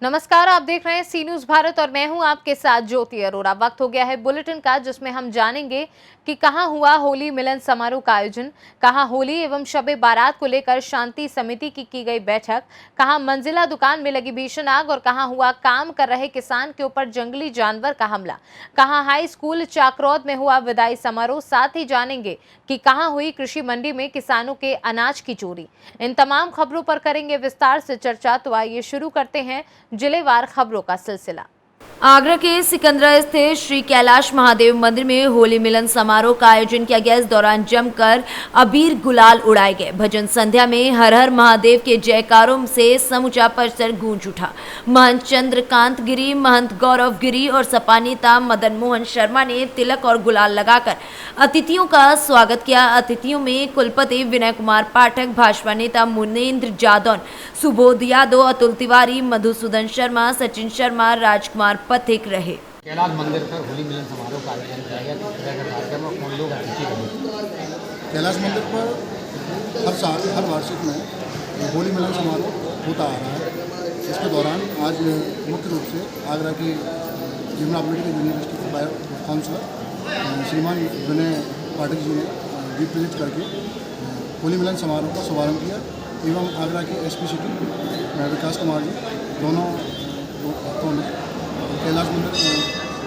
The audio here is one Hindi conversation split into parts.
नमस्कार, आप देख रहे हैं सी न्यूज भारत और मैं हूं आपके साथ ज्योति अरोड़ा। वक्त हो गया है बुलेटिन का, जिसमें हम जानेंगे कि कहां हुआ होली मिलन समारोह का आयोजन, कहां होली एवं शबे बारात को लेकर शांति समिति की गई बैठक, कहां मंजिला दुकान में लगी भीषण आग और कहां हुआ काम कर रहे किसान के ऊपर जंगली जानवर का हमला, कहां हाई स्कूल चाकरौद में हुआ विदाई समारोह। साथ ही जानेंगे कि कहां हुई कृषि मंडी में किसानों के अनाज की चोरी। इन तमाम खबरों पर करेंगे विस्तार से चर्चा। तो आइए शुरू करते हैं जिलेवार खबरों का सिलसिला। आगरा के सिकंदरा स्थित श्री कैलाश महादेव मंदिर में होली मिलन समारोह का आयोजन किया गया। इस दौरान जमकर अबीर गुलाल उड़ाए गए। भजन संध्या में हर हर महादेव के जयकारों से समूचा परिसर गूंज उठा। महंत चंद्रकांत गिरी, महंत गौरव गिरी और सपा नेता मदन मोहन शर्मा ने तिलक और गुलाल लगाकर अतिथियों का स्वागत किया। अतिथियों में कुलपति विनय कुमार पाठक, भाजपा नेता मुनेन्द्र जादौन, सुबोध यादव, अतुल तिवारी, मधुसूदन शर्मा, सचिन शर्मा, राजकुमार पथिक रहे। कैलाश मंदिर पर होली मिलन समारोह का आयोजन किया गया। किस तरह का कार्यक्रम और कौन लोग अतिथि रहे? कैलाश मंदिर पर हर साल हर वार्षिक में होली मिलन समारोह होता आ रहा है। इसके दौरान आज मुख्य रूप से आगरा के जिमना पॉलिटिकल यूनिवर्सिटी के बायो काउंसलर श्रीमान विनय पाठक जी ने रिप्रेजेंट करके होली मिलन समारोह का शुभारंभ किया एवं आगरा के एसपी सिटी विकास कुमार जी दोनों ने कैलाश मंदिर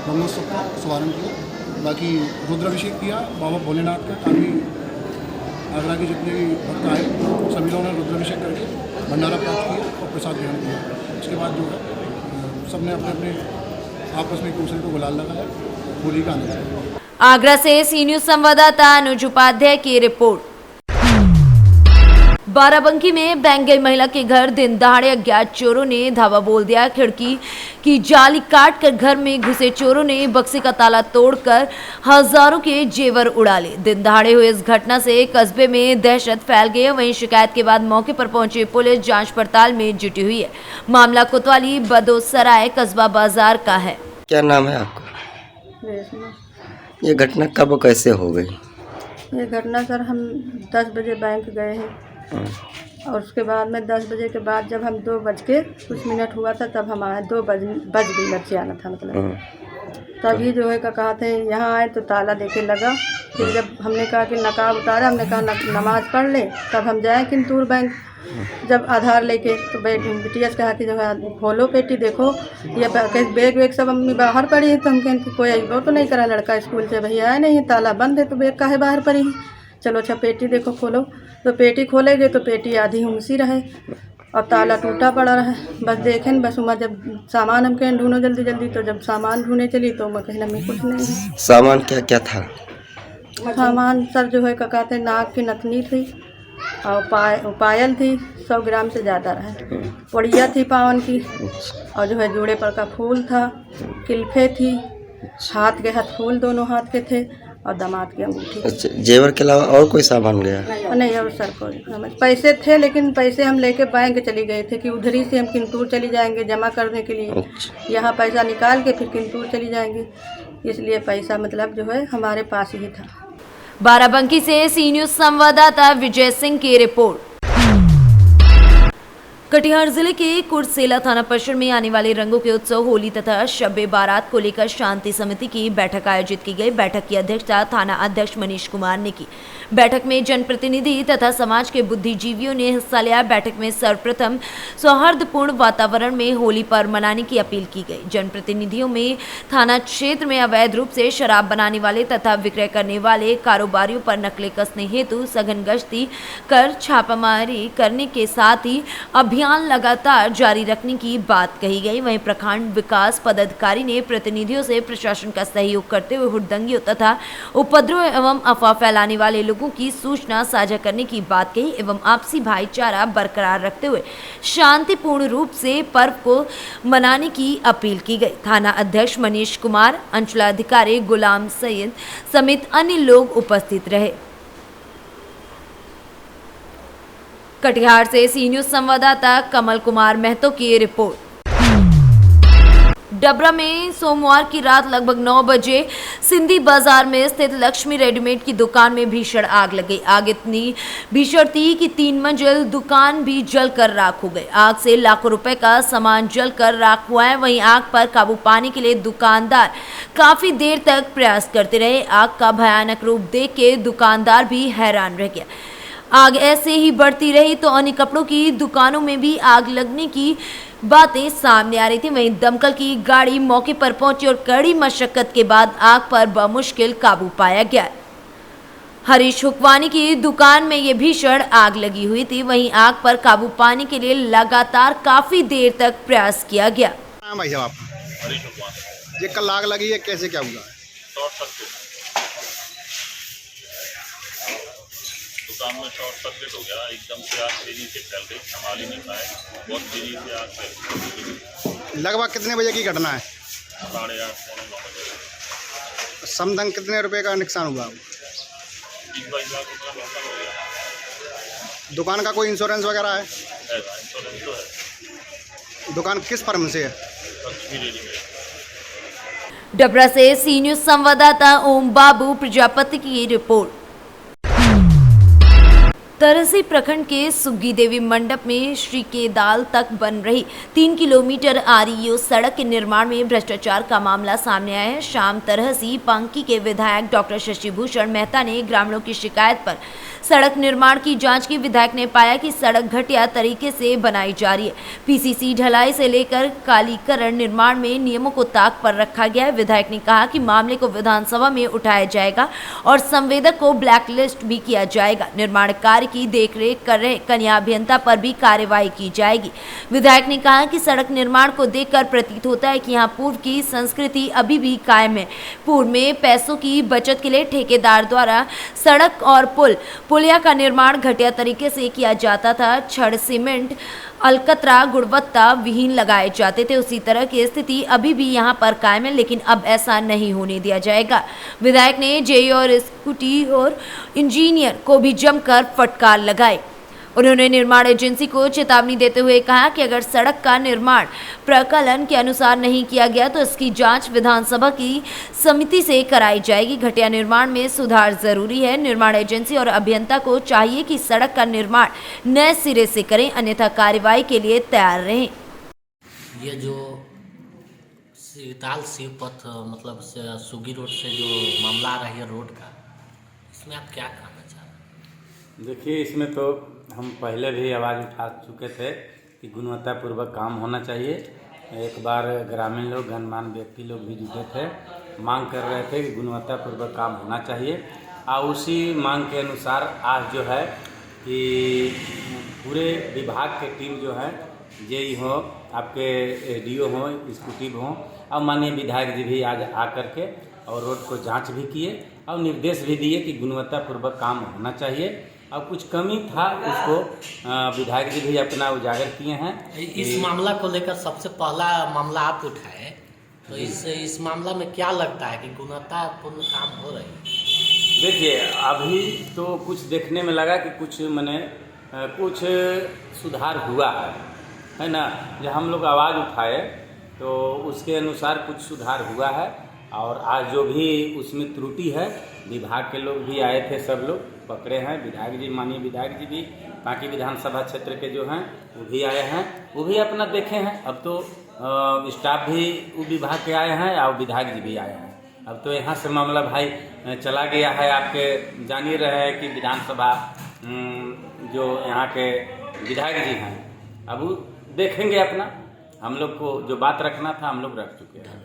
ब्रह्मोत्सव का शुभारंभ किया। बाकी रुद्राभिषेक किया बाबा भोलेनाथ का। काफ़ी आगरा के जितने भी भक्त आए सभी लोगों ने रुद्राभिषेक करके भंडारा प्राप्त किया और प्रसाद ग्रहण किया। उसके बाद जो है सबने अपने अपने आपस में एक दूसरे को गुलाल लगाया, होली का आनंद लिया। आगरा से सी न्यूज संवाददाता अनुज उपाध्याय की रिपोर्ट। बाराबंकी में बैंक गई महिला के घर दिन दहाड़े अज्ञात चोरों ने धावा बोल दिया। खिड़की की जाली काट कर घर में घुसे चोरों ने बक्से का ताला तोड़कर हजारों के जेवर उड़ा लिए। दिन दहाड़े हुए इस घटना से कस्बे में दहशत फैल गई है। वहीं शिकायत के बाद मौके पर पहुंची पुलिस जांच पड़ताल में जुटी हुई है। मामला कोतवाली बदोसराय कस्बा बाजार का है। क्या नाम है आपका? ये घटना कब और कैसे हो गई? ये घटना सर हम 10 बजे बैंक गए हैं और उसके बाद में 10 बजे के बाद जब हम 2 बज के कुछ मिनट हुआ था तब हम आए। 2 बज गई बच्चे आना था मतलब। तभी जो है कहा थे यहाँ आए तो ताला देके लगा। फिर जब हमने कहा कि नकाब उतारा, हमने कहा नमाज पढ़ ले तब हम जाए किंतूर बैंक। जब आधार लेके तो बिटिया से कहा कि जो है खोलो पेटी देखो ये बैग वेग सब मम्मी बाहर पड़ी है। तो हम कहें कि कोई अइबो तो नहीं करा लड़का स्कूल से, भैया आया नहीं, ताला बंद है तो बैग काहे बाहर पड़ी है। चलो अच्छा पेटी देखो खोलो, तो पेटी खोलेंगे तो पेटी आधी हुमसी रहे और ताला टूटा पड़ा रहा। बस देखें बस उमा जब सामान हम कहें ढूंढो जल्दी जल्दी, तो जब सामान ढूंढने चली तो मैं कहीं मम्मी कुछ नहीं है। सामान क्या क्या था? सामान सर जो है कहते नाक की नथनी थी और पायल थी 100 ग्राम से ज़्यादा रहे। पड़िया थी पावन की और जो है जोड़े पर का फूल था, किल्फे थी, हाथ के हाथ फूल दोनों हाथ के थे और दामाद की अंगूठी। अच्छा, जेवर के अलावा और कोई सामान गया? नहीं और सर को पैसे थे, लेकिन पैसे हम लेके बैंक चली गए थे कि उधर ही से हम किंतूर चली जाएंगे जमा करने के लिए। अच्छा। यहाँ पैसा निकाल के फिर किंतूर चली जाएंगे, इसलिए पैसा मतलब जो है हमारे पास ही था। बाराबंकी से सी न्यूज संवाददाता विजय सिंह की रिपोर्ट। कटिहार जिले के कुर्सेला थाना परिसर में आने वाले रंगों के उत्सव होली तथा शबे बारात को लेकर शांति समिति की बैठक आयोजित की गई। बैठक की अध्यक्षता थाना अध्यक्ष मनीष कुमार ने की। बैठक में जनप्रतिनिधि तथा समाज के बुद्धिजीवियों ने हिस्सा लिया। बैठक में सर्वप्रथम सौहार्दपूर्ण वातावरण में होली पर्व मनाने की अपील की गई। जनप्रतिनिधियों में थाना क्षेत्र में अवैध रूप से शराब बनाने वाले तथा विक्रय करने वाले कारोबारियों पर नकले कसने हेतु सघन गश्ती कर छापामारी करने के साथ ही अभियान लगातार जारी रखने की बात कही गई। वहीं प्रखंड विकास पदाधिकारी ने प्रतिनिधियों से प्रशासन का सहयोग करते हुए हुड़दंगियों तथा उपद्रव एवं अफवाह फैलाने वाले लोगों की सूचना साझा करने की बात कही एवं आपसी भाईचारा बरकरार रखते हुए शांतिपूर्ण रूप से पर्व को मनाने की अपील की गई। थाना अध्यक्ष मनीष कुमार, अंचलाधिकारी गुलाम सैयद समेत अन्य लोग उपस्थित रहे। कटिहार से सी न्यूज संवाददाता कमल कुमार महतो की रिपोर्ट। डबरा में सोमवार की रात लगभग 9 बजे सिंधी बाजार में स्थित लक्ष्मी रेडीमेड की दुकान में भीषण आग लग गई। आग इतनी भीषण थी कि 3 मंजिल दुकान भी जलकर राख हो गई। आग से लाखों रुपए का सामान जलकर राख हुआ है। वहीं आग पर काबू पाने के लिए दुकानदार काफी देर तक प्रयास करते रहे। आग का भयानक रूप देख के दुकानदार भी हैरान रह गया। आग ऐसे ही बढ़ती रही तो अन्य कपड़ों की दुकानों में भी आग लगने की बातें सामने आ रही थी। वहीं दमकल की गाड़ी मौके पर पहुंची और कड़ी मशक्कत के बाद आग पर बमुश्किल काबू पाया गया। हरीश हुक्वानी की दुकान में ये भीषण आग लगी हुई थी। वहीं आग पर काबू पाने के लिए लगातार काफी देर तक प्रयास किया गया। हाँ भाई साहब, आप ये कल आग लगी है, कैसे क्या हुआ है? दुकान में शॉर्ट सर्किट हो गया, एकदम से आग तेजी से फैल गई, संभाल ही नहीं पाए, बहुत तेजी से आग फैल गई। लगभग कितने बजे की घटना है? 8:30 पौने 9 बजे। समदन कितने रुपए का नुकसान हुआ? 20-22 लाख रुपये का नुकसान हो गया। दुकान का कोई इंश्योरेंस वगैरह है? इंश्योरेंस तो है। दुकान किस फर्म से है? लक्ष्मी रेडीमेड। डबरा से सी न्यूज संवाददाता ओम बाबू प्रजापति की रिपोर्ट। तरसी प्रखंड के सुग्गी देवी मंडप में श्री केदाल तक बन रही 3 किलोमीटर आरईओ सड़क के निर्माण में भ्रष्टाचार का मामला सामने आया है। शाम तरहसी पांकी के विधायक डॉक्टर शशि भूषण मेहता ने ग्रामीणों की शिकायत पर सड़क निर्माण की जांच की। विधायक ने पाया कि सड़क घटिया तरीके से बनाई जा रही है। पीसीसी ढलाई से लेकर कालीकरण निर्माण में नियमों को ताक पर रखा गया है। विधायक ने कहा कि मामले को विधानसभा में उठाया जाएगा और संवेदक को ब्लैकलिस्ट भी किया जाएगा। निर्माण कार्य की देखरेख कर रहे कन्या अभियंता पर भी कार्रवाई की जाएगी। विधायक ने कहा कि सड़क निर्माण को देखकर प्रतीत होता है कि यहाँ पूर्व की संस्कृति अभी भी कायम है। पूर्व में पैसों की बचत के लिए ठेकेदार द्वारा सड़क और पुलिया का निर्माण घटिया तरीके से किया जाता था। छड़ सीमेंट अलकतरा गुणवत्ता विहीन लगाए जाते थे। उसी तरह की स्थिति अभी भी यहां पर कायम है, लेकिन अब ऐसा नहीं होने दिया जाएगा। विधायक ने जेई और स्कूटी और इंजीनियर को भी जमकर फटकार लगाए। उन्होंने निर्माण एजेंसी को चेतावनी देते हुए कहा कि अगर सड़क का निर्माण प्रकलन के अनुसार नहीं किया गया तो इसकी जांच विधानसभा की समिति से कराई जाएगी। घटिया निर्माण में सुधार जरूरी है। निर्माण एजेंसी और अभियंता को चाहिए कि सड़क का निर्माण नए सिरे से करें, अन्यथा कार्रवाई के लिए तैयार रहें। ये जो सीताल शिवपथ मतलब सुगी रोड से जो मामला आ रही है रोड का, इसमें आप क्या कहना चाह रहे हैं? देखिए, इसमें तो हम पहले भी आवाज़ उठा चुके थे कि गुणवत्तापूर्वक काम होना चाहिए। एक बार ग्रामीण लोग गणमान्य व्यक्ति लोग भी जुटे थे, मांग कर रहे थे कि गुणवत्तापूर्वक काम होना चाहिए। और उसी मांग के अनुसार आज जो है कि पूरे विभाग के टीम जो है, जेई हो, आपके एडीओ हो, एग्जीक्यूटिव हो, और माननीय विधायक जी भी आज आ करके और रोड को जांच भी किए और निर्देश भी दिए कि गुणवत्तापूर्वक काम होना चाहिए। और कुछ कमी था उसको विधायक जी भी अपना उजागर किए हैं। इस मामला को लेकर सबसे पहला मामला आप उठाए, तो इस मामला में क्या लगता है कि गुणवत्तापूर्ण काम हो रही है? देखिए, अभी तो कुछ देखने में लगा कि कुछ सुधार हुआ है ना। जब हम लोग आवाज़ उठाए तो उसके अनुसार कुछ सुधार हुआ है। और आज जो भी उसमें त्रुटि है, विभाग के लोग भी आए थे, सब लोग पकड़े हैं। विधायक जी, माननीय विधायक जी भी बाकी विधानसभा क्षेत्र के जो हैं वो भी आए हैं, वो भी अपना देखे हैं। अब तो स्टाफ भी विभाग के आए हैं और विधायक जी भी आए हैं। अब तो यहाँ से मामला भाई चला गया है। आपके जान ही रहे हैं कि विधानसभा जो यहाँ के विधायक जी हैं, अब वो देखेंगे अपना। हम लोग को जो बात रखना था हम लोग रख चुके हैं।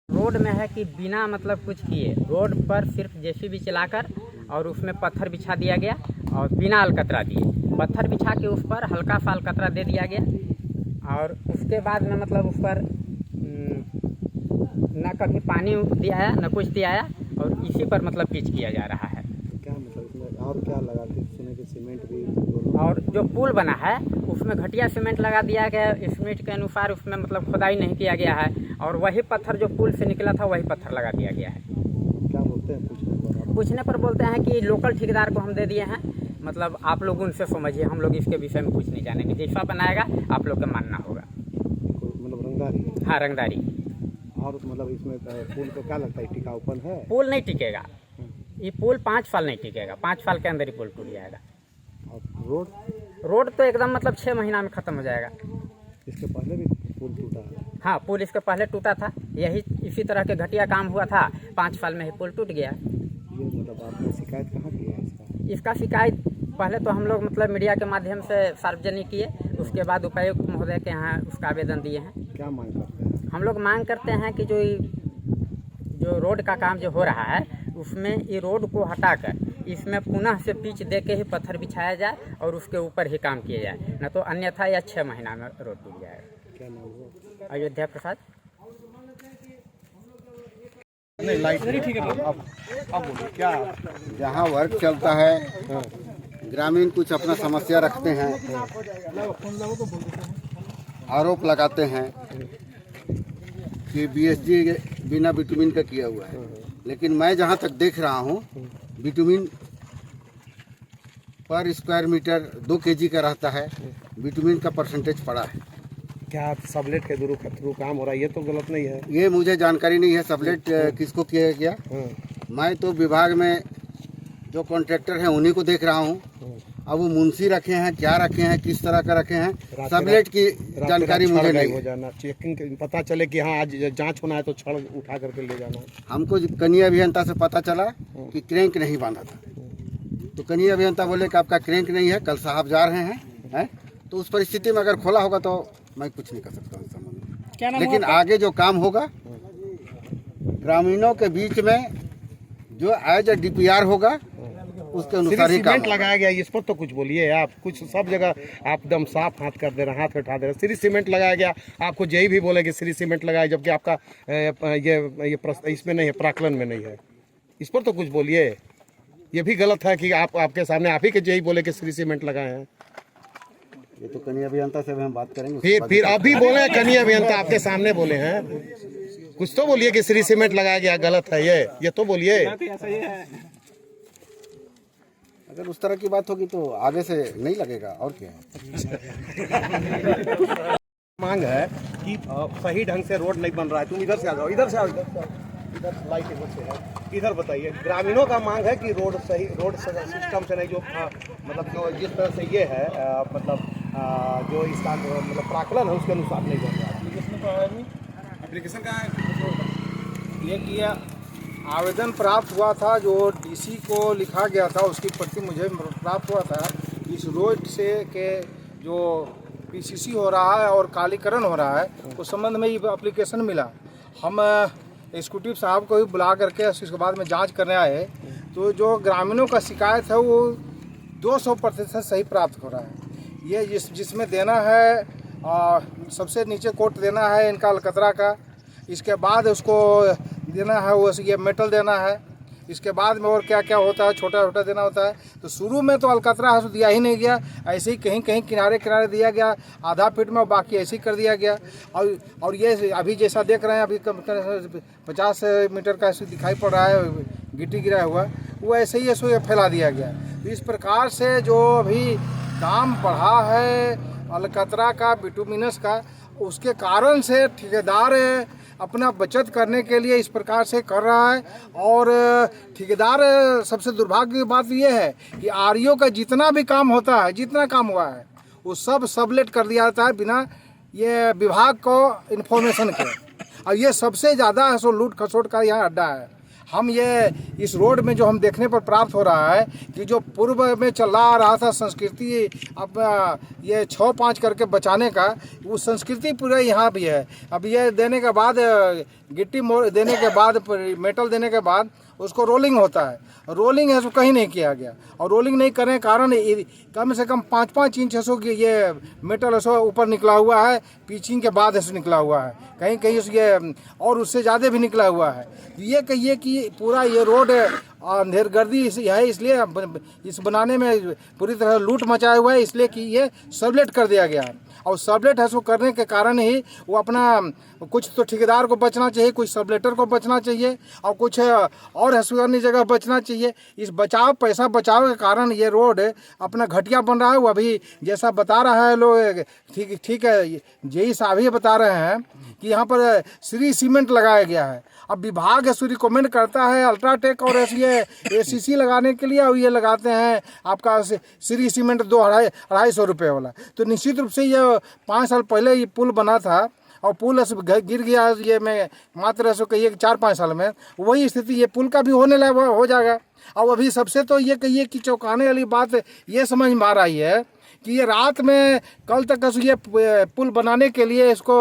रोड में है कि बिना मतलब कुछ किए रोड पर सिर्फ जेसीबी चलाकर और उसमें पत्थर बिछा दिया गया और बिना अलकतरा दिए पत्थर बिछा के उस पर हल्का सा अलकतरा दे दिया गया। और उसके बाद में मतलब उस पर न कभी पानी दिया न कुछ दिया, और इसी पर मतलब पिच किया जा रहा है। क्या मतलब इसमें और क्या लगा के सुने कि सीमेंट भी, और जो पुल बना है उसमें घटिया सीमेंट लगा दिया गया। सीमेंट के अनुसार उसमें मतलब खुदाई नहीं किया गया है, और वही पत्थर जो पुल से निकला था वही पत्थर लगा दिया गया है। क्या बोलते हैं पूछने पर बोलते हैं कि लोकल ठेकेदार को हम दे दिए हैं, मतलब आप लोग उनसे समझिए, हम लोग इसके विषय में कुछ नहीं जानेंगे। जैसा बनाएगा आप लोग का मानना होगा। मतलब रंगदारी? हाँ, रंगदारी। और मतलब इसमें पुल को क्या लगता है, टिकाऊपन है? पुल नहीं टिकेगा, ये पुल 5 साल नहीं टिकेगा, 5 साल के अंदर ही पुल टूट जाएगा। और रोड तो एकदम मतलब 6 महीना में ख़त्म हो जाएगा। इसके पहले भी पुल टूटा है? हाँ, पुल इसके पहले टूटा था, यही इसी तरह के घटिया काम हुआ था, 5 साल में ही पुल टूट गया। ये मतलब आपने शिकायत कहाँ की है इसका शिकायत पहले तो हम लोग मतलब मीडिया के माध्यम से सार्वजनिक किए, उसके बाद उपायुक्त महोदय के यहाँ उसका आवेदन दिए हैं। क्या मांग करते हैं? हम लोग मांग करते हैं कि जो रोड का काम जो हो रहा है उसमें ये रोड को हटाकर इसमें पुनः से पिच दे के ही पत्थर बिछाया जाए और उसके ऊपर ही काम किया जाए, न तो अन्यथा या 6 महीना में रोड टूट जाएगा। क्या नाम हुआ? अयोध्या प्रसाद। नहीं, लाइट नहीं, ठीक है। अब बोलिए क्या? जहाँ वर्क चलता है ग्रामीण कुछ अपना समस्या रखते हैं, आरोप लगाते हैं कि बीएसजी बिना बिटुमिन का किया हुआ है, लेकिन मैं जहाँ तक देख रहा हूँ बिटुमिन पर स्क्वायर मीटर 2 kg का रहता है, बिटुमिन का परसेंटेज पड़ा है। क्या सबलेट के थ्रू काम हो रहा है? ये तो गलत नहीं है। ये मुझे जानकारी नहीं है सबलेट किसको किया गया। मैं तो विभाग में जो कॉन्ट्रैक्टर हैं उन्हीं को देख रहा हूँ। अब वो मुंशी रखे हैं, क्या रखे हैं, किस तरह का रखे हैं, सबलेट की जानकारी मुझे नहीं हो जाना। चेकिंग पता चले कि हाँ आज जांच होना है तो छड़ उठा करके ले जाना। हमको कनीय अभियंता से पता चला कि क्रैंक नहीं बांधा था, तो कनीय अभियंता बोले कि आपका क्रैंक नहीं है, कल साहब जा रहे हैं, तो उस परिस्थिति में अगर खोला होगा तो मैं कुछ नहीं कर सकता उस संबंध में। लेकिन आगे जो काम होगा ग्रामीणों के बीच में जो एज DPR होगा उसके अनुसार ही काम सीमेंट लगाया गया, इस पर तो कुछ बोलिए आप। कुछ सब जगह आप एकदम साफ हाथ कर दे रहे हैं, हाथ उठा दे रहे हैं। श्री सीमेंट लगाया गया, आपको यही भी बोले कि श्री सीमेंट लगाया, जबकि आपका ये इसमें नहीं है, प्राकलन में नहीं है। इस पर तो कुछ बोलिए। ये भी गलत है कि आप आपके सामने आप ही के यही बोले कि श्री सीमेंट लगाए हैं। ये तो कनीय अभियंता से भी हम बात करेंगे। फिर अभी बोले कनीय अभियंता आपके सामने बोले हैं, कुछ तो बोलिए कि श्री सीमेंट लगाया गया, गलत है ये तो बोलिए। अगर उस तरह की बात होगी तो आगे से नहीं लगेगा और क्या है। मांग है कि सही ढंग से रोड नहीं बन रहा है। तुम इधर से आ जाओ, इधर से आओ, इधर लाइट इधर से है, इधर बताइए। ग्रामीणों का मांग है कि रोड सिस्टम से नहीं, जो मतलब जो जिस तरह से ये है मतलब जो इसका मतलब प्राकलन है उसके अनुसार नहीं बन रहा है। एप्लीकेशन कहाँ है? ये किया आवेदन प्राप्त हुआ था, जो DC को लिखा गया था उसकी प्रति मुझे प्राप्त हुआ था। इस रोड से के जो PCC हो रहा है और कालीकरण हो रहा है उस संबंध में ये एप्लीकेशन मिला। हम एग्जीक्यूटिव साहब को भी बुला करके उसके बाद में जांच करने आए, तो जो ग्रामीणों का शिकायत है वो 200% सही प्राप्त हो रहा है। ये जिसमें देना है सबसे नीचे कोट देना है इनका अलकतरा का, इसके बाद उसको देना है वो ये मेटल देना है, इसके बाद में और क्या क्या होता है छोटा छोटा देना होता है। तो शुरू में तो अलकतरा है दिया ही नहीं गया, ऐसे ही कहीं कहीं किनारे किनारे दिया गया, आधा फीट में, बाकी ऐसे ही कर दिया गया। और ये अभी जैसा देख रहे हैं अभी 50 मीटर का दिखाई पड़ रहा है गिट्टी गिरा हुआ, वो ऐसे ही ऐसे फैला दिया गया। तो इस प्रकार से जो अभी काम बढ़ा है अलकतरा का, बिटुमिनस का, उसके कारण से ठेकेदार अपना बचत करने के लिए इस प्रकार से कर रहा है। और ठेकेदार सबसे दुर्भाग्य की बात यह है कि REO का जितना भी काम होता है, जितना काम हुआ है वो सब सबलेट कर दिया जाता है बिना ये विभाग को इन्फॉर्मेशन के। और ये सबसे ज़्यादा सो लूट खसोट का यहाँ अड्डा है। हम ये इस रोड में जो हम देखने पर प्राप्त हो रहा है कि जो पूर्व में चला आ रहा था संस्कृति, अब ये 6-5 करके बचाने का, वो संस्कृति पूरे यहाँ भी है। अब ये देने के बाद गिट्टी देने के बाद मेटल देने के बाद उसको रोलिंग होता है, रोलिंग है सो कहीं नहीं किया गया। और रोलिंग नहीं करने के कारण कम से कम 5-5 इंच है सो ये मेटल है सो ऊपर निकला हुआ है, पिचिंग के बाद है सो निकला हुआ है, कहीं कहीं ये और उससे ज़्यादा भी निकला हुआ है। तो ये कहिए कि पूरा ये रोड अंधेरगर्दी है, इसलिए इस बनाने में पूरी तरह लूट मचाया हुआ है, इसलिए कि ये सबलेट कर दिया गया है। और सबलेट है सो करने के कारण ही वो अपना कुछ तो ठेकेदार को बचना चाहिए, कुछ सबलेटर को बचना चाहिए और कुछ और हंसुआनी जगह बचना चाहिए। इस पैसा बचाव के कारण ये रोड अपना घटिया बन रहा है। वो अभी जैसा बता रहा है लोग, ठीक है, यही साहब ही बता रहे हैं कि यहाँ पर श्री सीमेंट लगाया गया है। अब विभाग ऐसे रिकमेंड करता है अल्ट्राटेक और ये ACC लगाने के लिए, और ये लगाते हैं आपका श्री सीमेंट 200-250 रुपये वाला। तो निश्चित रूप से ये 5 साल पहले ये पुल बना था और पुल गिर गया। ये मैं मात्र ऐसा कहिए कि 4-5 साल में वही स्थिति ये पुल का भी होने लगा हो जाएगा। और अभी सबसे तो ये कहिए कि चौंकाने वाली बात ये समझ में आ रही है कि ये रात में कल तक ये पुल बनाने के लिए इसको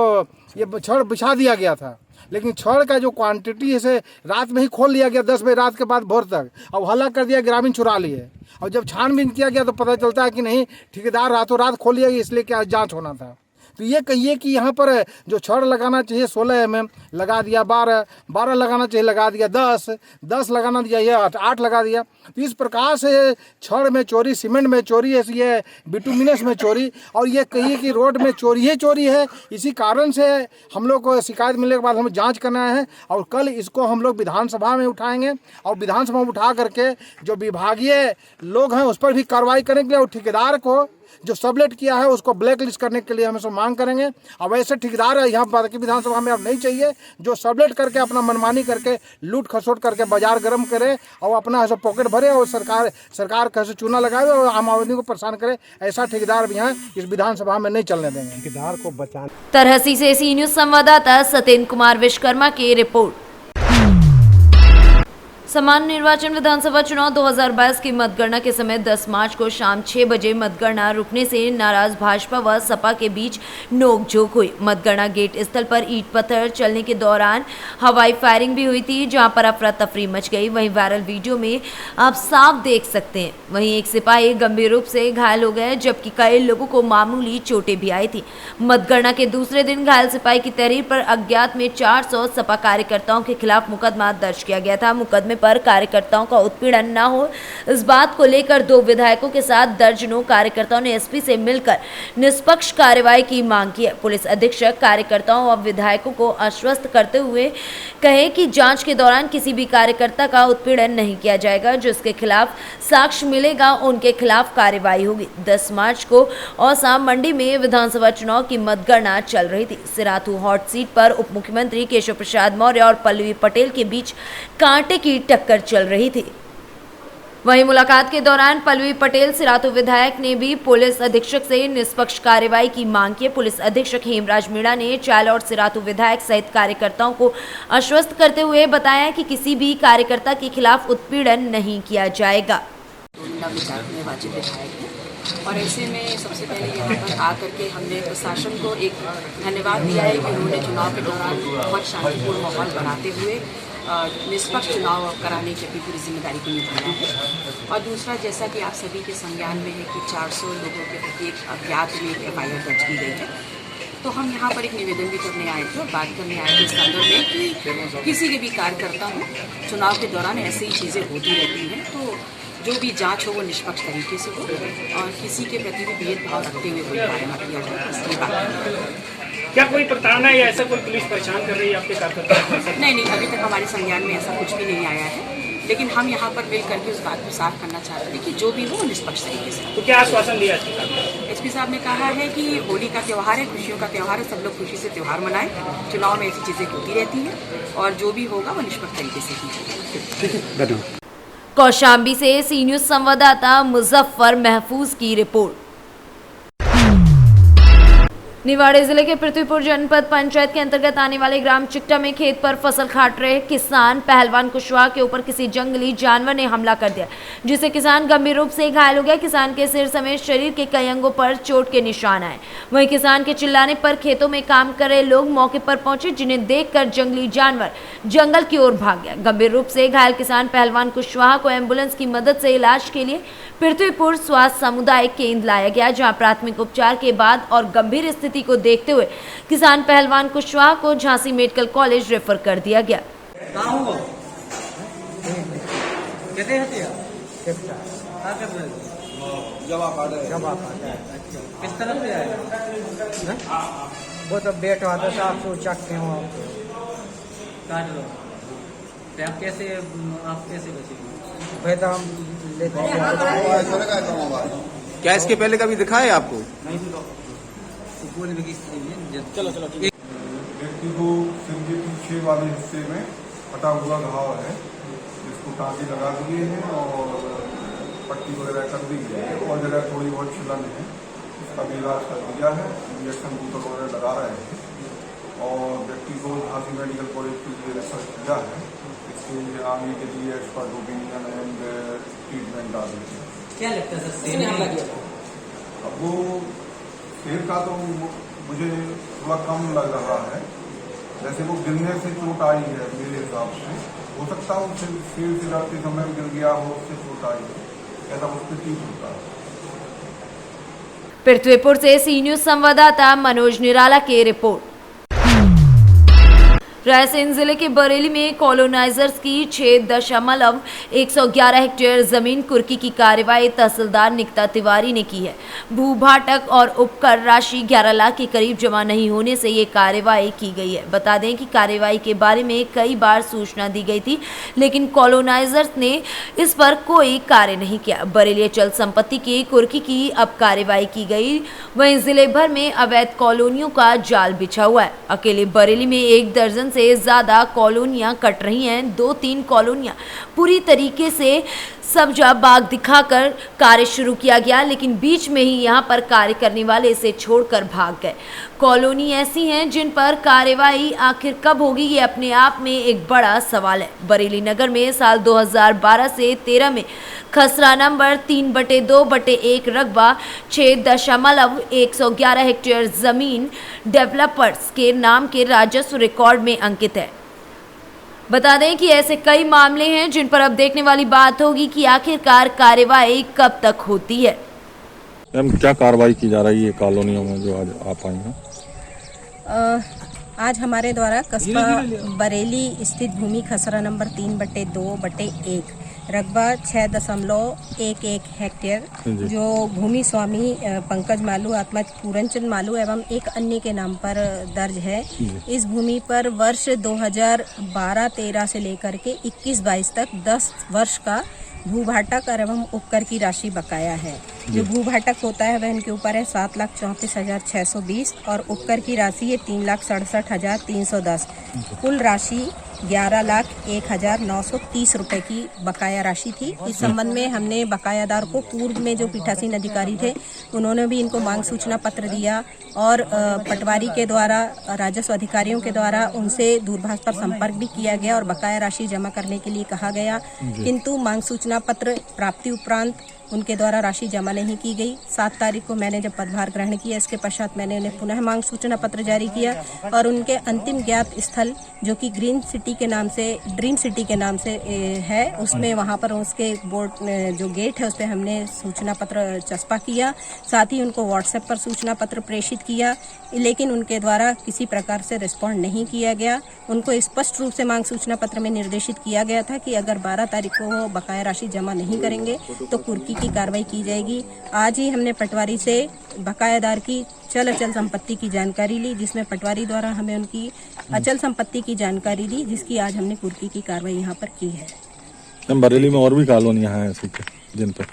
ये छड़ बिछा दिया गया था, लेकिन छड़ का जो क्वांटिटी है से रात में ही खोल लिया गया 10 बजे रात के बाद भोर तक, अब हल्ला कर दिया, ग्रामीण चुरा लिए। और जब छानबीन किया गया तो पता चलता है कि नहीं, ठेकेदार रातों रात खोल लिया, इसलिए क्या जांच होना था। तो ये कहिए कि यहाँ पर जो छड़ लगाना चाहिए 16 mm लगा दिया, 12 लगाना चाहिए लगा दिया, 10 लगाना दिया, ये 8 लगा दिया। तो इस प्रकार से छड़ में चोरी, सीमेंट में चोरी है, ये बिटुमिनस में चोरी, और ये कहिए कि रोड में चोरी ही चोरी है। इसी कारण से हम लोग को शिकायत मिलने के बाद हम जांच करना है और कल इसको हम लोग विधानसभा में उठाएंगे और विधानसभा में उठा करके जो विभागीय लोग हैं उस पर भी कार्रवाई करेंगे और ठेकेदार को जो सबलेट किया है उसको ब्लैक लिस्ट करने के लिए हम सब मांग करेंगे। अब ऐसे ठेकेदार है यहाँ बाकी विधानसभा में अब नहीं चाहिए जो सबलेट करके अपना मनमानी करके लूट खसोट करके बाजार गर्म करे और अपना ऐसा पॉकेट भरे और सरकार कैसे चूना लगाए और आम आदमी को परेशान करे। ऐसा ठेकेदार भी यहाँ इस विधानसभा में नहीं चलने देंगे। ठेकेदार को बचाने। तरहसी से सी न्यूज संवाददाता सत्येंद्र कुमार विश्वकर्मा की रिपोर्ट। सामान्य निर्वाचन विधानसभा चुनाव 2022 की मतगणना के समय 10 मार्च को शाम 6 बजे मतगणना रुकने से नाराज भाजपा व सपा के बीच नोकझोंक हुई। मतगणना गेट स्थल पर ईंट पत्थर चलने के दौरान हवाई फायरिंग भी हुई थी, जहां पर अफरा तफरी मच गई। वहीं वायरल वीडियो में आप साफ देख सकते हैं। वहीं एक सिपाही गंभीर रूप से घायल हो गए, जबकि कई लोगों को मामूली चोटें भी आई थी। मतगणना के दूसरे दिन घायल सिपाही की तहरीर पर अज्ञात में 400 सपा कार्यकर्ताओं के खिलाफ मुकदमा दर्ज किया गया था। मुकदमे पर कार्यकर्ताओं का उत्पीड़न न हो, इस बात को लेकर 2 विधायकों के साथ दर्जनों कार्यकर्ताओं ने एसपी से मिलकर निष्पक्ष कार्रवाई की मांग की है। पुलिस अधीक्षक कार्यकर्ताओं और विधायकों को आश्वस्त करते हुए कहे कि जांच के दौरान किसी भी कार्यकर्ता का उत्पीड़न नहीं किया जाएगा, जिसके खिलाफ साक्ष्य मिलेगा उनके खिलाफ कार्रवाई होगी। 10 मार्च को औसा मंडी में विधानसभा चुनाव की मतगणना चल रही थी। सिराथू हॉट सीट पर उप मुख्यमंत्री केशव प्रसाद मौर्य और पल्लवी पटेल के बीच कांटे की टक्कर चल रही थी। वहीं मुलाकात के दौरान पल्लवी पटेल सिराथू विधायक ने भी पुलिस अधीक्षक से निष्पक्ष कार्रवाई की मांग की। पुलिस अधीक्षक हेमराज मीणा ने चायल और सिराथू विधायक सहित कार्यकर्ताओं को आश्वस्त करते हुए बताया कि किसी भी कार्यकर्ता के खिलाफ उत्पीड़न नहीं किया जाएगा। और ऐसे में सबसे पहले यहाँ पर आकर के हमने प्रशासन को एक धन्यवाद दिया है कि उन्होंने चुनाव के दौरान बहुत शांतिपूर्ण माहौल बनाते हुए निष्पक्ष चुनाव कराने की अपनी पूरी जिम्मेदारी को निभाया है। और दूसरा, जैसा कि आप सभी के संज्ञान में है कि 400 लोगों के प्रति एक अज्ञात में FIR दर्ज की गई है, तो हम यहाँ पर एक निवेदन भी करने आए थे और बात करने आए थे इस संदर्भ में कि किसी के भी कार्यकर्ता हो, चुनाव के दौरान ऐसी ही चीज़ें होती रहती हैं, तो जो भी जांच हो वो निष्पक्ष तरीके से हो और किसी के प्रति भी भेदभाव रखते हुए कोई कार्य न किया जाए, इसकी बात। क्या कोई प्रताड़ना या ऐसा कोई पुलिस परेशान कर रही है आपके कार्यकर्ता? नहीं, अभी तक हमारे संज्ञान में ऐसा कुछ भी नहीं आया है, लेकिन हम यहाँ पर मिल करके उस बात को साफ करना चाहते थे कि जो भी हो वो निष्पक्ष तरीके से। तो क्या आश्वासन दिया एसपी साहब ने कहा है कि होली का त्यौहार है, खुशियों का त्यौहार है, सब लोग खुशी से त्यौहार मनाएं। चुनाव में ऐसी चीज़ें होती रहती हैं और जो भी होगा वो निष्पक्ष तरीके से कीजिएगा। धन्यवाद। कौशाम्बी से सी न्यूज संवाददाता मुजफ्फर महफूज की रिपोर्ट। निवाड़ी जिले के पृथ्वीपुर जनपद पंचायत के अंतर्गत आने वाले ग्राम चिकटा में खेत पर फसल काट रहे किसान पहलवान कुशवाहा के ऊपर किसी जंगली जानवर ने हमला कर दिया, जिससे किसान गंभीर रूप से घायल हो गया। किसान के सिर समेत शरीर के कई अंगों पर चोट के निशान आए। वहीं किसान के चिल्लाने पर खेतों में काम कर रहे लोग मौके पर पहुंचे, जिन्हें देखकर जंगली जानवर जंगल की ओर भाग गया। गंभीर रूप से घायल किसान पहलवान कुशवाहा को एम्बुलेंस की मदद से इलाज के लिए पृथ्वीपुर स्वास्थ्य सामुदायिक केंद्र लाया गया, जहां प्राथमिक उपचार के बाद और गंभीर स्थिति को देखते हुए किसान पहलवान कुशवाहा को झांसी मेडिकल कॉलेज रेफर कर दिया गया। जब आप आ गए। किस तरफ से आया? वो तो बेट आता था, आप सोच सकते हो आप काट लो। तो आप कैसे बचेंगे? भाई तो हम लेते हैं। क्या इसके पहले कभी दिखा है आपको? नहीं तो बोल भी चलो चलो ठीक। व्यक्ति को सिर के पीछे वाले हिस्से में फटा हुआ घाव है, जिसको टाँके लगा दिए हैं और पट्टी वगैरह कर दी गई है और जगह थोड़ी बहुत छिलन है, इसका भी इलाज कर दिया है। इंजेक्शन बूटर वगैरह लगा रहे हैं और व्यक्ति को झांसी मेडिकल कॉलेज के लिए रेफर किया है। इसके आगे के लिए एक्सपर्ट ओपिनियन एंड ट्रीटमेंट आ रही है। क्या लगता है सर? अब वो शेर का तो मुझे थोड़ा कम लग रहा है, जैसे वो गिरने से चोट आई है मेरे हिसाब से। हो सकता है उससे शेर से जाते समय गिर गया हो, उससे चोट आई है, ऐसा उस पर ठीक होता है। पृथ्वीपुर से सी न्यूज संवाददाता मनोज निराला की रिपोर्ट। रायसेन जिले के बरेली में कॉलोनाइजर्स की 6.111 हेक्टेयर जमीन कुर्की की कार्रवाई तहसीलदार निकिता तिवारी ने की है। भूभाटक और उपकर राशि 11 लाख के करीब जमा नहीं होने से ये कार्रवाई की गई है। बता दें कि कार्रवाई के बारे में कई बार सूचना दी गई थी, लेकिन कॉलोनाइजर्स ने इस पर कोई कार्य नहीं किया। बरेली अचल संपत्ति की कुर्की की अब कार्रवाई की गई। वहीं जिले भर में अवैध कॉलोनियों का जाल बिछा हुआ है। अकेले बरेली में 1 दर्जन से ज्यादा कॉलोनियां कट रही हैं। 2-3 कॉलोनियां पूरी तरीके से सब्जा बाग दिखाकर कार्य शुरू किया गया, लेकिन बीच में ही यहां पर कार्य करने वाले इसे छोड़कर भाग गए। कॉलोनी ऐसी हैं जिन पर कार्रवाई आखिर कब होगी, ये अपने आप में एक बड़ा सवाल है। बरेली नगर में साल 2012 से 13 में खसरा नंबर 3/2/1 रकबा 6.111 हेक्टेयर जमीन डेवलपर्स के नाम के राजस्व रिकॉर्ड में अंकित है। बता दें कि ऐसे कई मामले हैं जिन पर अब देखने वाली बात होगी कि आखिरकार कार्रवाई कब तक होती है। मैम, क्या कार्रवाई की जा रही है कॉलोनियों में जो आज आप आई हैं? आज हमारे द्वारा कस्बा बरेली स्थित भूमि खसरा नंबर 3/2/1 रकबा 6.11 हेक्टेयर जो भूमि स्वामी पंकज मालू आत्मा पूरनचंद मालू एवं एक अन्य के नाम पर दर्ज है। इस भूमि पर वर्ष 2012-13 से लेकर के 21-22 तक 10 वर्ष का भूभाटक एवं उपकर की राशि बकाया है। जो भूभाटक होता है वह इनके ऊपर है 7,34,620 और उपकर की राशि है 3,67,310। कुल राशि 11,01,930 रुपए की बकाया राशि थी। इस संबंध में हमने बकायादार को पूर्व में जो पीठासीन अधिकारी थे उन्होंने भी इनको मांग सूचना पत्र दिया और पटवारी के द्वारा राजस्व अधिकारियों के द्वारा उनसे दूरभाष पर संपर्क भी किया गया और बकाया राशि जमा करने के लिए कहा गया, किंतु मांग सूचना पत्र प्राप्ति उपरांत उनके द्वारा राशि जमा नहीं की गई। 7 तारीख को मैंने जब पदभार ग्रहण किया, इसके पश्चात मैंने उन्हें पुनः मांग सूचना पत्र जारी किया और उनके अंतिम ज्ञात स्थल जो कि ड्रीम सिटी के नाम से है, उसमें वहां पर उसके बोर्ड जो गेट है उस पर हमने सूचना पत्र चस्पा किया। साथ ही उनको व्हाट्सएप पर सूचना पत्र प्रेषित किया, लेकिन उनके द्वारा किसी प्रकार से रिस्पॉन्ड नहीं किया गया। उनको स्पष्ट रूप से मांग सूचना पत्र में निर्देशित किया गया था कि अगर 12 तारीख को वो बकाया राशि जमा नहीं करेंगे तो कुर्की की कार्रवाई की जाएगी। आज ही हमने पटवारी से बकायादार की चल अचल संपत्ति की जानकारी ली, जिसमें पटवारी द्वारा हमें उनकी अचल संपत्ति की जानकारी दी, जिसकी आज हमने कुर्की की कार्रवाई यहाँ पर की है। बरेली में और भी कॉलोनियां हैं ऐसी जिन पर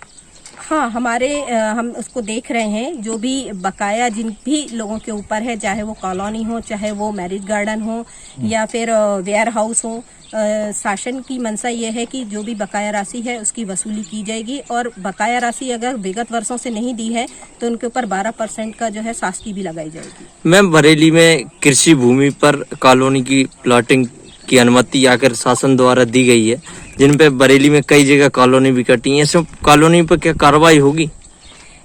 हाँ, हम उसको देख रहे हैं। जो भी बकाया जिन भी लोगों के ऊपर है, चाहे वो कॉलोनी हो, चाहे वो मैरिज गार्डन हो या फिर वेयर हाउस हो, शासन की मंशा ये है कि जो भी बकाया राशि है उसकी वसूली की जाएगी और बकाया राशि अगर विगत वर्षों से नहीं दी है तो उनके ऊपर 12% का जो है शास्ति भी लगाई जाएगी। मैम, बरेली में कृषि भूमि पर कॉलोनी की प्लॉटिंग की अनुमति आकर शासन द्वारा दी गई है, जिन पे बरेली में कई जगह कॉलोनी भी कटी है। सब कॉलोनी पर क्या कार्रवाई होगी?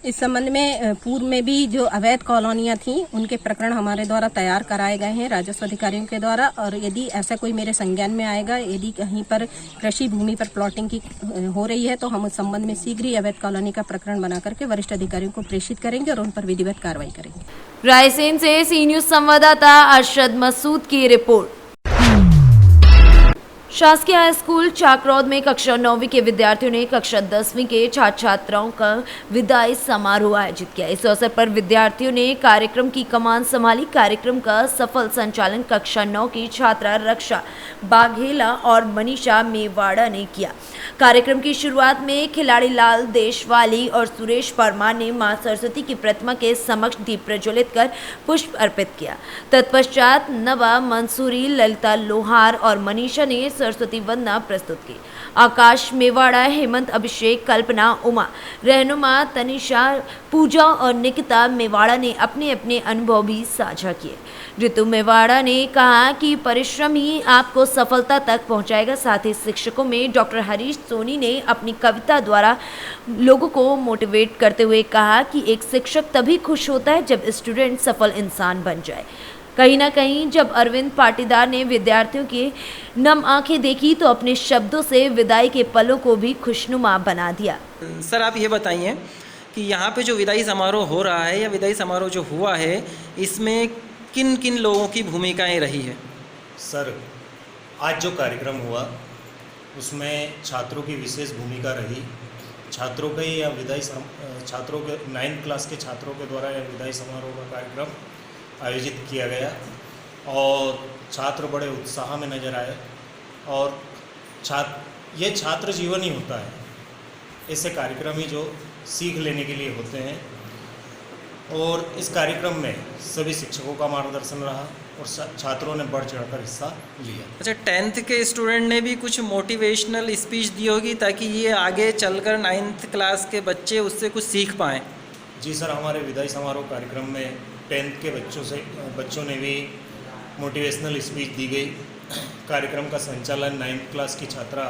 इस संबंध में पूर्व में भी जो अवैध कॉलोनियां थी उनके प्रकरण हमारे द्वारा तैयार कराए गए हैं राजस्व अधिकारियों के द्वारा, और यदि ऐसा कोई मेरे संज्ञान में आएगा, यदि कहीं पर कृषि भूमि पर प्लॉटिंग की हो रही है तो हम उस संबंध में शीघ्र ही अवैध कॉलोनी का प्रकरण बना करके वरिष्ठ अधिकारियों को प्रेषित करेंगे और उन पर विधिवत कार्रवाई करेंगे। रायसेन से सी न्यूज संवाददाता अरशद मसूद की रिपोर्ट। शासकीय हाई स्कूल चाकरौद में कक्षा 9वीं के विद्यार्थियों ने कक्षा 10वीं के छात्र छात्राओं का विदाई समारोह आयोजित किया। इस अवसर पर विद्यार्थियों ने कार्यक्रम की कमान संभाली। कार्यक्रम का सफल संचालन कक्षा 9 की छात्रा रक्षा बाघेला और मनीषा मेवाड़ा ने किया। कार्यक्रम की शुरुआत में खिलाड़ी लाल देशवाली और सुरेश परमार ने मां सरस्वती की प्रतिमा के समक्ष दीप प्रज्वलित कर पुष्प अर्पित किया। तत्पश्चात नवा मंसूरी, ललिता लोहार और मनीषा ने सरस्वती वंदना प्रस्तुत की। आकाश मेवाड़ा, हेमंत अभिषेक, कल्पना, उमा, रहनुमा, तनिषा, पूजा और निकिता मेवाड़ा ने अपने अपने अनुभव भी साझा किए। ऋतु मेवाड़ा ने कहा कि परिश्रम ही आपको सफलता तक पहुंचाएगा। साथ ही शिक्षकों में डॉक्टर हरीश सोनी ने अपनी कविता द्वारा लोगों को मोटिवेट करते हुए कहा कि एक शिक्षक तभी खुश होता है जब स्टूडेंट सफल इंसान बन जाए। कहीं ना कहीं जब अरविंद पाटीदार ने विद्यार्थियों की नम आंखें देखी तो अपने शब्दों से विदाई के पलों को भी खुशनुमा बना दिया। सर आप ये बताइए कि यहाँ पे जो विदाई समारोह हो रहा है या विदाई समारोह जो हुआ है, इसमें किन किन लोगों की भूमिकाएं रही है? सर आज जो कार्यक्रम हुआ उसमें छात्रों की विशेष भूमिका रही। छात्रों के या छात्रों के 9th क्लास के छात्रों के द्वारा यह विदाई समारोह का कार्यक्रम आयोजित किया गया और छात्र बड़े उत्साह में नजर आए। और ये छात्र जीवन ही होता है, ऐसे कार्यक्रम ही जो सीख लेने के लिए होते हैं। और इस कार्यक्रम में सभी शिक्षकों का मार्गदर्शन रहा और छात्रों ने बढ़ चढ़कर हिस्सा लिया। अच्छा, 10th के स्टूडेंट ने भी कुछ मोटिवेशनल स्पीच दी होगी ताकि ये आगे चलकर 9th क्लास के बच्चे उससे कुछ सीख पाएँ? जी सर, हमारे विदाई समारोह कार्यक्रम में 10th के बच्चों ने भी मोटिवेशनल स्पीच दी गई। कार्यक्रम का संचालन 9th क्लास की छात्रा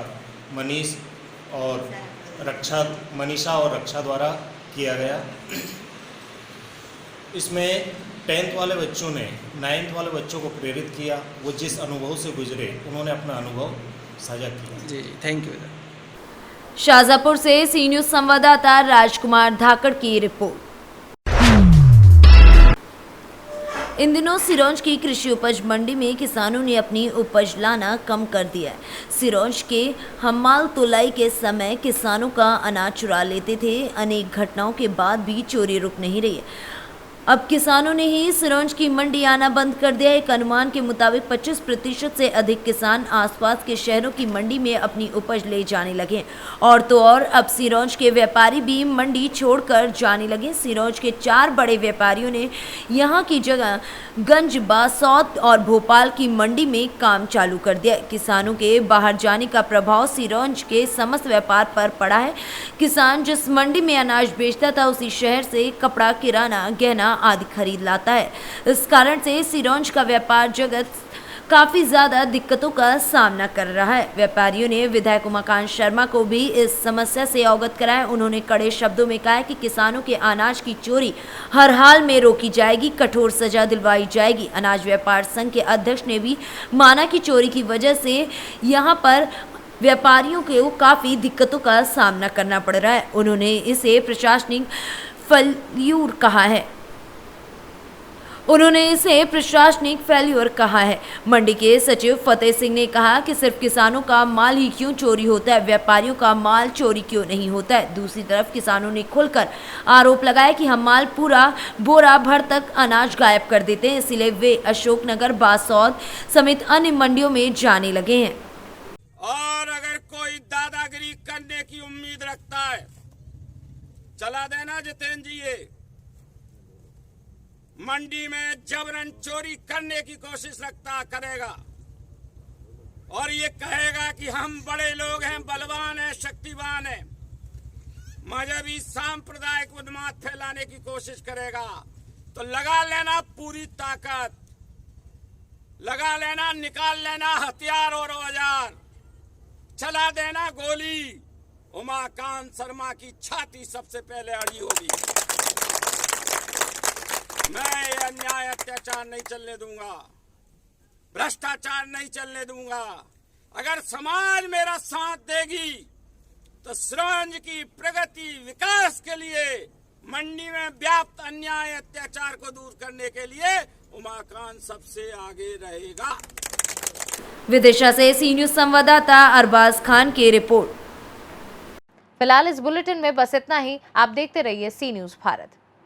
मनीषा और रक्षा द्वारा किया गया। इसमें 10th वाले बच्चों ने 9th वाले बच्चों को प्रेरित किया। वो जिस अनुभव से गुजरे उन्होंने अपना अनुभव साझा किया। जी, थैंक यू। शाहजहाँपुर से सी न्यूज़ संवाददाता राजकुमार धाकड़ की रिपोर्ट। इन दिनों सिरोंज की कृषि उपज मंडी में किसानों ने अपनी उपज लाना कम कर दिया है। सिरोंज के हम्माल तुलाई के समय किसानों का अनाज चुरा लेते थे। अनेक घटनाओं के बाद भी चोरी रुक नहीं रही है। अब किसानों ने ही सिरोंज की मंडी आना बंद कर दिया। एक अनुमान के मुताबिक 25% से अधिक किसान आसपास के शहरों की मंडी में अपनी उपज ले जाने लगे और तो और अब सिरोंज के व्यापारी भी मंडी छोड़कर जाने लगे। सिरोंज के 4 बड़े व्यापारियों ने यहां की जगह गंज, बासौद और भोपाल की मंडी में काम चालू कर दिया। किसानों के बाहर जाने का प्रभाव सिरोंज के समस्त व्यापार पर पड़ा है। किसान जिस मंडी में अनाज बेचता था उसी शहर से कपड़ा, किराना, गहना आदि खरीद लाता है। इस कारण से सिरोंज का व्यापार जगत काफी ज्यादा दिक्कतों का सामना कर रहा है। व्यापारियों ने विधायक उमाकांत शर्मा को भी इस समस्या से अवगत कराया। उन्होंने कड़े शब्दों में कहा कि किसानों के अनाज की चोरी हर हाल में रोकी जाएगी, कठोर सजा दिलवाई जाएगी। अनाज व्यापार संघ के अध्यक्ष ने भी माना कि चोरी की वजह से यहाँ पर व्यापारियों को काफी दिक्कतों का सामना करना पड़ रहा है। उन्होंने इसे प्रशासनिक फेल्यूर कहा है। मंडी के सचिव फतेह सिंह ने कहा कि सिर्फ किसानों का माल ही क्यों चोरी होता है, व्यापारियों का माल चोरी क्यों नहीं होता है। दूसरी तरफ किसानों ने खुलकर आरोप लगाया कि हम माल पूरा बोरा भर तक अनाज गायब कर देते हैं, इसलिए वे अशोकनगर, बासौद समेत अन्य मंडियों में जाने लगे हैं। और अगर कोई दादागिरी करने की उम्मीद रखता है, चला देना जितेंद्र जी, ये मंडी में जबरन चोरी करने की कोशिश करेगा और ये कहेगा कि हम बड़े लोग हैं, बलवान हैं, शक्तिवान हैं, मजहबी सांप्रदायिक उन्माद फैलाने की कोशिश करेगा, तो लगा लेना पूरी ताकत, लगा लेना, निकाल लेना हथियार और औजार, चला देना गोली। उमाकांत शर्मा की छाती सबसे पहले अड़ी होगी। मैं ये अन्याय, अत्याचार नहीं चलने दूंगा, भ्रष्टाचार नहीं चलने दूंगा। अगर समाज मेरा साथ देगी तो सिरोंज की प्रगति, विकास के लिए, मंडी में व्याप्त अन्याय, अत्याचार को दूर करने के लिए उमाकांत सबसे आगे रहेगा। विदिशा से सी न्यूज संवाददाता अरबाज खान की रिपोर्ट। फिलहाल इस बुलेटिन में बस इतना ही। आप देखते रहिए सी न्यूज भारत।